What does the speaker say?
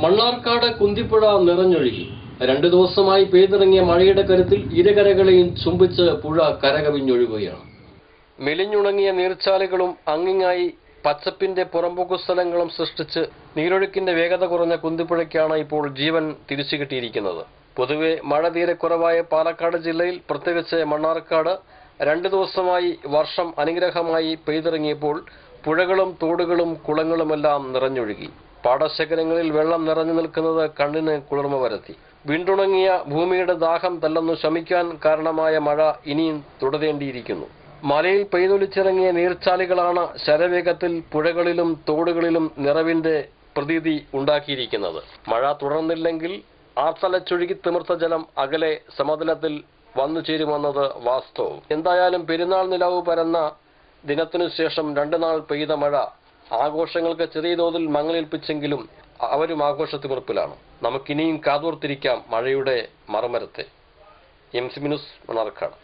മണ്ണാർക്കാട് കുന്തിപ്പുഴ നിറഞ്ഞൊഴുകി. 2 ദിവസമായി പെയ്തിറങ്ങിയ മഴയുടെ കരുത്തിൽ ഇരുകരകളെയും ചുംബിച്ച് പുഴ കരകവിഞ്ഞൊഴുകുകയാണ്. മെലിഞ്ഞുണങ്ങിയ നീർച്ചാലുകളും അങ്ങിങ്ങായി പച്ചപ്പിന്റെ പുറംപോക്കു സ്ഥലങ്ങളും സൃഷ്ടിച്ച് നീരൊഴുക്കിന്റെ വേഗത കുറഞ്ഞ കുന്തിപ്പുഴയ്ക്കാണ് ഇപ്പോൾ ജീവൻ തിരിച്ചുകിട്ടിയിരിക്കുന്നത്. പൊതുവെ മഴ തീരെ കുറവായ പാലക്കാട് ജില്ലയിൽ, പ്രത്യേകിച്ച് മണ്ണാർക്കാട് 2 ദിവസമായി വർഷം അനുഗ്രഹമായി പെയ്തിറങ്ങിയപ്പോൾ പുഴകളും തോടുകളും കുളങ്ങളുമെല്ലാം നിറഞ്ഞൊഴുകി. പാടശേഖരങ്ങളിൽ വെള്ളം നിറഞ്ഞു നിൽക്കുന്നത് കണ്ണിന് കുളിർമ വരുത്തി. വീണ്ടുണങ്ങിയ ഭൂമിയുടെ ദാഹം തല്ലെന്നു ശമിക്കാൻ കാരണമായ മഴ ഇനിയും തുടരേണ്ടിയിരിക്കുന്നു. മലയിൽ പെയ്തൊലിച്ചിറങ്ങിയ നീർച്ചാലുകളാണ് ശരവേഗത്തിൽ പുഴകളിലും തോടുകളിലും നിറവിന്റെ പ്രതീതി ഉണ്ടാക്കിയിരിക്കുന്നത്. മഴ തുടർന്നില്ലെങ്കിൽ ആർത്തലച്ചൊഴുകി തിമിർത്ത ജലം അകലെ സമതലത്തിൽ വന്നു ചേരുമെന്നത് വാസ്തവം. എന്തായാലും പെരുന്നാൾ നിലാവ് പരന്ന ദിനത്തിനു ശേഷം 2 നാൾ പെയ്ത മഴ ആഘോഷങ്ങൾക്ക് ചെറിയ തോതിൽ മങ്ങലേൽപ്പിച്ചെങ്കിലും അവരും ആഘോഷത്തിമിർപ്പിലാണ്. നമുക്കിനിയും കാതോർത്തിരിക്കാം മഴയുടെ മറുമരത്തെ. MC news, Mannarkkad.